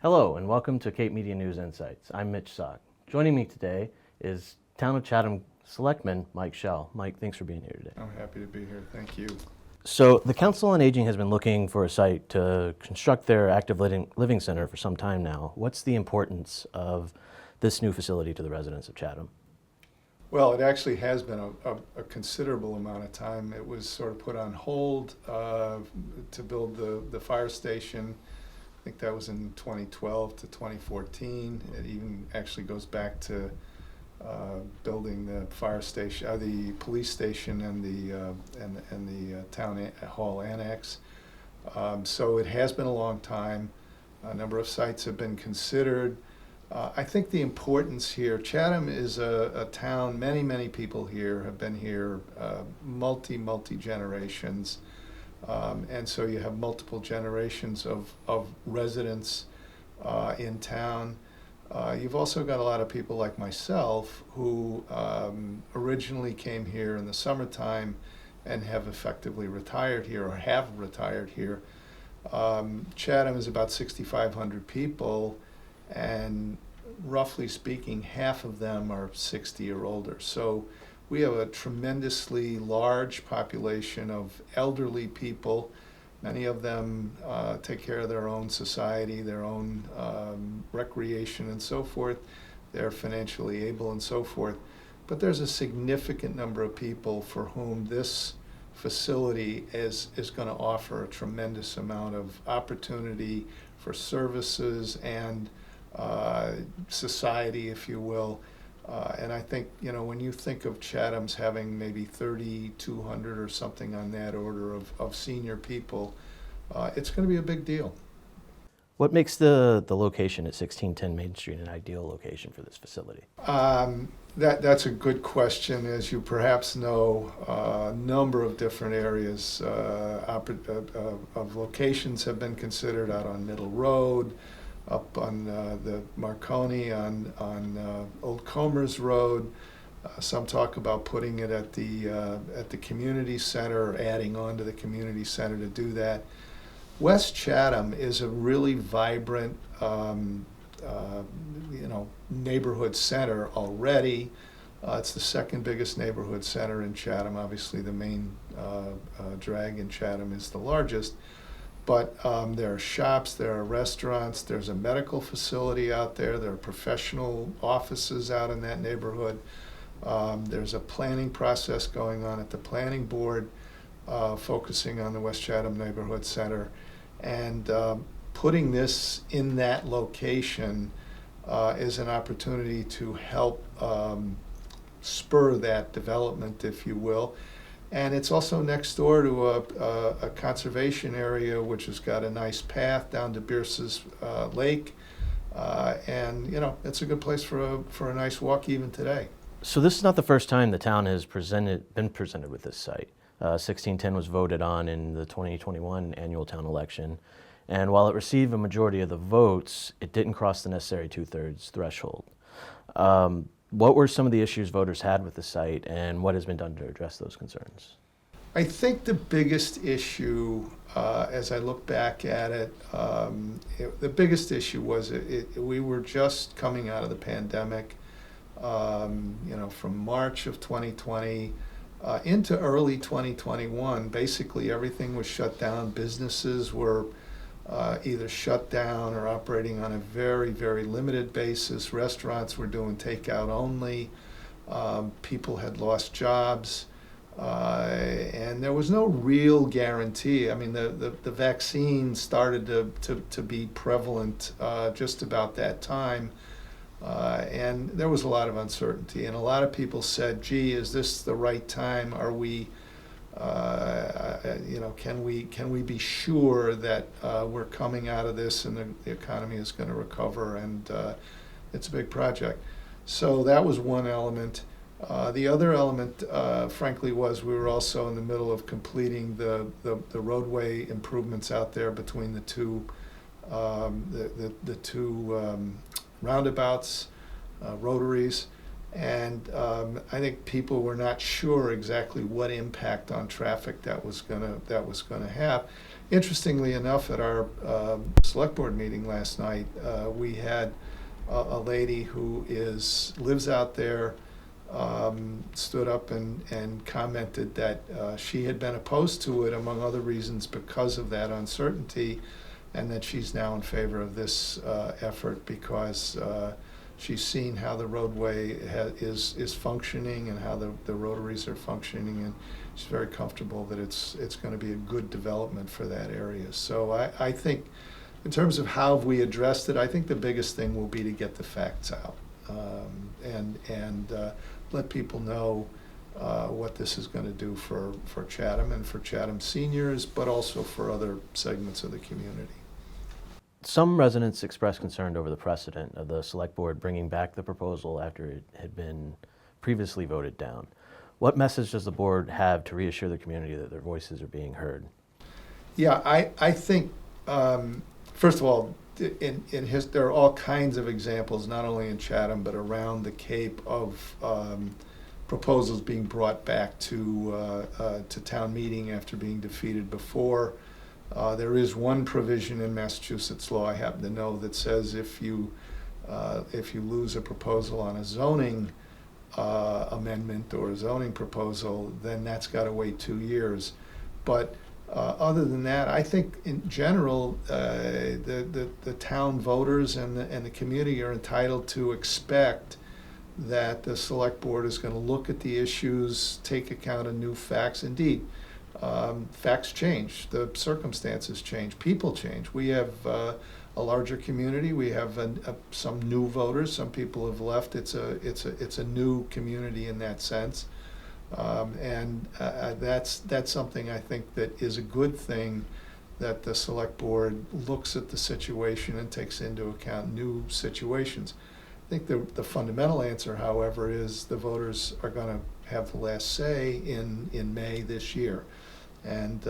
Hello and welcome to Cape Media News Insights. I'm Mitch Sok. Joining me today is Town of Chatham Selectman Mike Schell. Mike, thanks for being here today. I'm happy to be here. Thank you. So the Council on Aging has been looking for a site to construct their active living center for some time now. What's the importance of this new facility to the residents of Chatham? Well, it actually has been a considerable amount of time. It was sort of put on hold to build the fire station. I think that was in 2012 to 2014. It even actually goes back to building the fire station, the police station, and the town hall annex. So it has been a long time. A number of sites have been considered. I think the importance here, Chatham is a town, many people here have been here multi generations. And so you have multiple generations of residents in town. You've also got a lot of people like myself who originally came here in the summertime and have effectively retired here or have retired here. Chatham is about 6,500 people, and roughly speaking, half of them are 60 or older. So we have a tremendously large population of elderly people. Many of them take care of their own society, their own recreation and so forth. They're financially able and so forth. But there's a significant number of people for whom this facility is going to offer a tremendous amount of opportunity for services and society, if you will. And I think, when you think of Chatham's having maybe 3,200 or something on that order of senior people, it's going to be a big deal. What makes the location at 1610 Main Street an ideal location for this facility? That's a good question. As you perhaps know, a number of different areas of locations have been considered out on Middle Road, up on the Marconi, on Old Comers Road. Some talk about putting it at the community center, or adding on to the community center to do that. West Chatham is a really vibrant, neighborhood center already. It's the second biggest neighborhood center in Chatham. Obviously, the main drag in Chatham is the largest. But there are shops, there are restaurants, there's a medical facility out there, there are professional offices out in that neighborhood. There's a planning process going on at the planning board focusing on the West Chatham Neighborhood Center. And putting this in that location is an opportunity to help spur that development, if you will. And it's also next door to a conservation area which has got a nice path down to Bierce's Lake. And it's a good place for a nice walk even today. So this is not the first time the town has been presented with this site. 1610 was voted on in the 2021 annual town election. And while it received a majority of the votes, it didn't cross the necessary 2/3 threshold. What were some of the issues voters had with the site, and what has been done to address those concerns? I think the biggest issue, as I look back at it, the biggest issue was we were just coming out of the pandemic, from March of 2020 into early 2021. Basically, everything was shut down. Businesses were either shut down or operating on a very limited basis. Restaurants were doing takeout only. People had lost jobs. And there was no real guarantee. I mean, the vaccine started to be prevalent just about that time. And there was a lot of uncertainty. And a lot of people said, gee, is this the right time? Are we can we be sure that we're coming out of this and the economy is going to recover? And it's a big project. So that was one element. The other element, frankly, was we were also in the middle of completing the roadway improvements out there between the two roundabouts, rotaries. And I think people were not sure exactly what impact on traffic that was gonna have. Interestingly enough, at our select board meeting last night, we had a lady who lives out there, stood up and commented that she had been opposed to it, among other reasons, because of that uncertainty, and that she's now in favor of this effort because she's seen how the roadway is functioning and how the rotaries are functioning, and she's very comfortable that it's going to be a good development for that area. So I think, in terms of how we addressed it, I think the biggest thing will be to get the facts out and let people know what this is going to do for Chatham and for Chatham seniors, but also for other segments of the community. Some residents expressed concern over the precedent of the select board bringing back the proposal after it had been previously voted down. What message does the board have to reassure the community that their voices are being heard? Yeah, I think, first of all, there are all kinds of examples, not only in Chatham, but around the Cape, of proposals being brought back to town meeting after being defeated before. There is one provision in Massachusetts law, I happen to know, that says if you lose a proposal on a zoning amendment or a zoning proposal, then that's got to wait 2 years. But other than that, I think in general, the town voters and the community are entitled to expect that the select board is going to look at the issues, take account of new facts. Indeed, facts change, the circumstances change, people change. We have a larger community. We have some new voters. Some people have left. It's a new community in that sense, and that's something I think that is a good thing, that the select board looks at the situation and takes into account new situations. I think the fundamental answer, however, is the voters are going to have the last say in May this year. And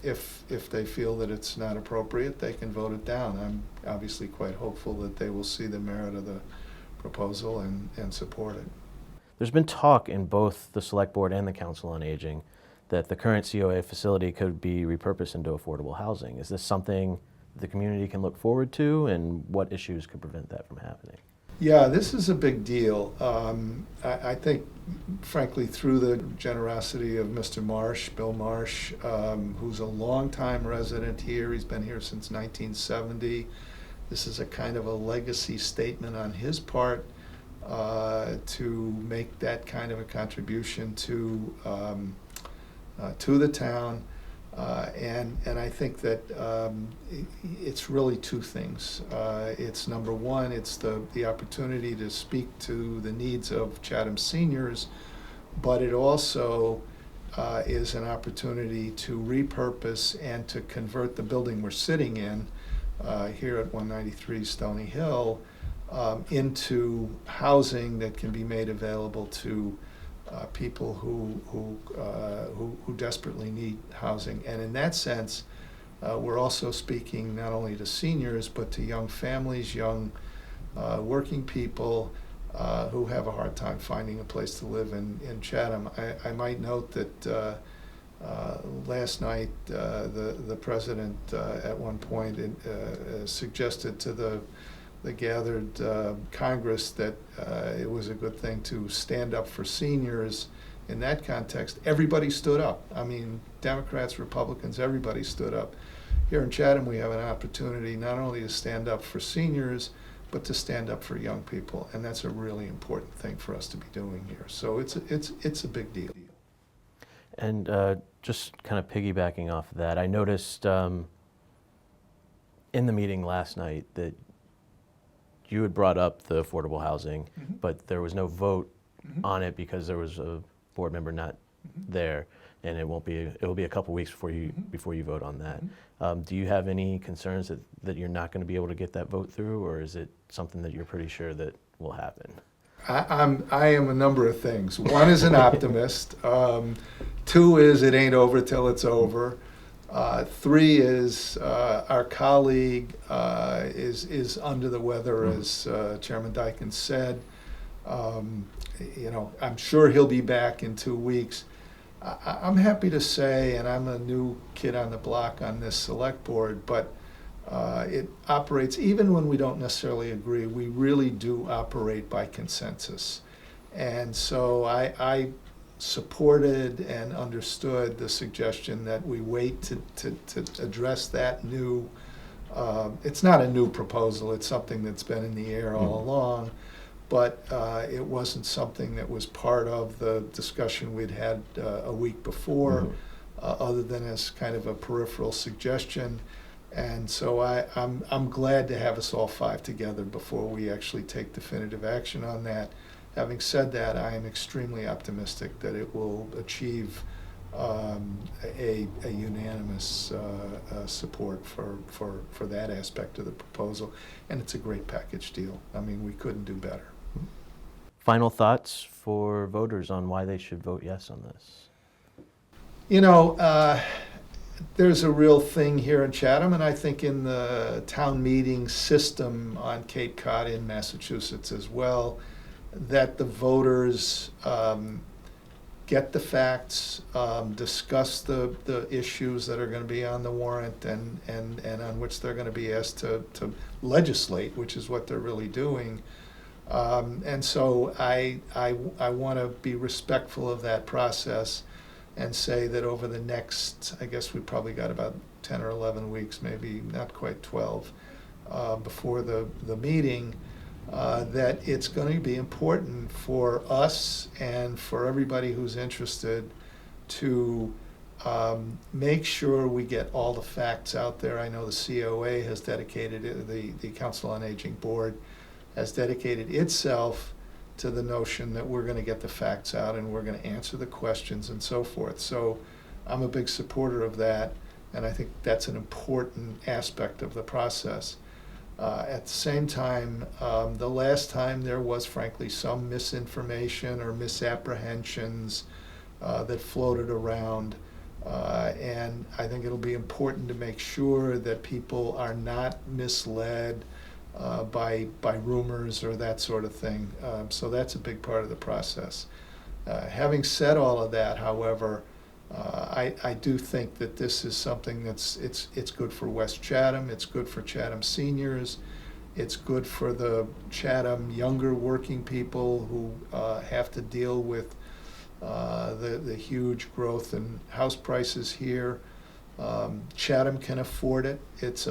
if they feel that it's not appropriate, they can vote it down. I'm obviously quite hopeful that they will see the merit of the proposal and support it. There's been talk in both the Select Board and the Council on Aging that the current COA facility could be repurposed into affordable housing. Is this something the community can look forward to, and what issues could prevent that from happening? Yeah, this is a big deal. I think, frankly, through the generosity of Mr. Marsh, Bill Marsh, who's a longtime resident here. He's been here since 1970. This is a kind of a legacy statement on his part to make that kind of a contribution to the town. And I think that it's really two things. It's number one, it's the opportunity to speak to the needs of Chatham seniors, but it also is an opportunity to repurpose and to convert the building we're sitting in here at 193 Stony Hill into housing that can be made available to people who desperately need housing. And in that sense, we're also speaking not only to seniors, but to young families, young working people who have a hard time finding a place to live in Chatham. I might note that last night the president at one point suggested to the gathered Congress that it was a good thing to stand up for seniors. In that context, everybody stood up. I mean, Democrats, Republicans, everybody stood up. Here in Chatham, we have an opportunity not only to stand up for seniors, but to stand up for young people, and that's a really important thing for us to be doing here. So it's a big deal. And just kind of piggybacking off of that, I noticed in the meeting last night that you had brought up the affordable housing, but there was no vote on it because there was a board member not there, and it'll be a couple weeks before you vote on that. Do you have any concerns that you're not going to be able to get that vote through, or is it something that you're pretty sure that will happen? I am a number of things. One is an optimist. Two is it ain't over till it's over. Three is our colleague is under the weather, as Chairman Dykens said. I'm sure he'll be back in 2 weeks. I'm happy to say, and I'm a new kid on the block on this select board, but it operates, even when we don't necessarily agree, we really do operate by consensus. And so I supported and understood the suggestion that we wait to address that new, it's not a new proposal, it's something that's been in the air all along, but it wasn't something that was part of the discussion we'd had a week before, other than as kind of a peripheral suggestion. And so I'm glad to have us all five together before we actually take definitive action on that. Having said that, I am extremely optimistic that it will achieve a unanimous support for that aspect of the proposal. And it's a great package deal. I mean, we couldn't do better. Final thoughts for voters on why they should vote yes on this? You know, there's a real thing here in Chatham, and I think in the town meeting system on Cape Cod in Massachusetts as well, that the voters get the facts, discuss the issues that are going to be on the warrant and on which they're going to be asked to legislate, which is what they're really doing. And so I want to be respectful of that process and say that over the next, I guess we probably got about 10 or 11 weeks, maybe not quite 12, before the meeting, that it's going to be important for us and for everybody who's interested to make sure we get all the facts out there. I know the COA has dedicated, the Council on Aging Board has dedicated itself to the notion that we're going to get the facts out and we're going to answer the questions and so forth. So I'm a big supporter of that, and I think that's an important aspect of the process. At the same time, the last time there was frankly some misinformation or misapprehensions that floated around, and I think it'll be important to make sure that people are not misled by rumors or that sort of thing. So that's a big part of the process. Having said all of that, however, I do think that this is something that's it's good for West Chatham, it's good for Chatham seniors, it's good for the Chatham younger working people who have to deal with the huge growth in house prices here. Chatham can afford it. It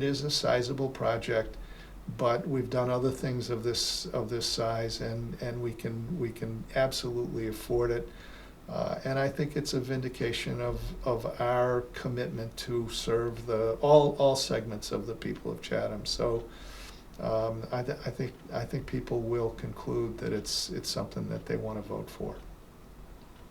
is a sizable project, but we've done other things of this size, and we can absolutely afford it. And I think it's a vindication of our commitment to serve all segments of the people of Chatham. So I think people will conclude that it's something that they want to vote for.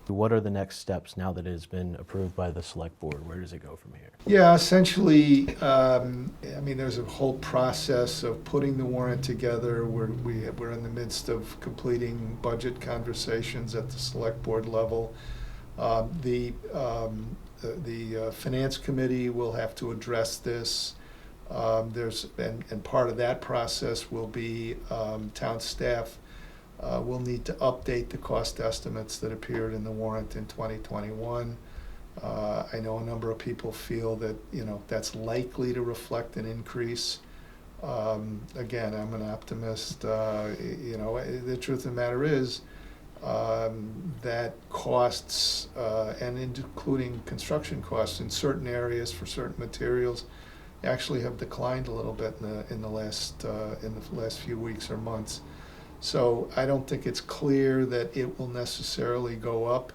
What are the next steps now that it has been approved by the select board? Where does it go from here? Yeah, essentially, I mean, there's a whole process of putting the warrant together. We're in the midst of completing budget conversations at the select board level. The finance committee will have to address this. And part of that process will be town staff will need to update the cost estimates that appeared in the warrant in 2021. I know a number of people feel that that's likely to reflect an increase. Again, I'm an optimist. The truth of the matter is that costs, and including construction costs in certain areas for certain materials, actually have declined a little bit in the last few weeks or months. So I don't think it's clear that it will necessarily go up,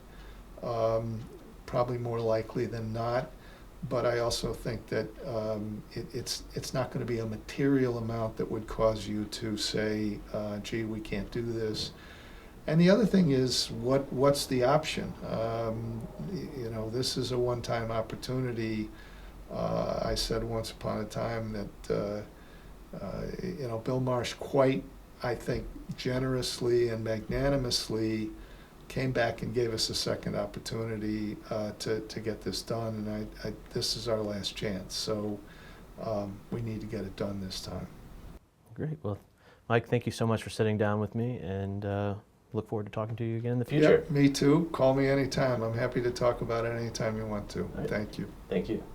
probably more likely than not. But I also think that it's not going to be a material amount that would cause you to say, gee, we can't do this. And the other thing is, what's the option? This is a one-time opportunity. I said once upon a time that, Bill Marsh quite, I think, generously and magnanimously came back and gave us a second opportunity to get this done, and this is our last chance. So we need to get it done this time. Great. Well, Mike, thank you so much for sitting down with me, and look forward to talking to you again in the future. Yeah, me too. Call me anytime. I'm happy to talk about it anytime you want to. Right. Thank you. Thank you.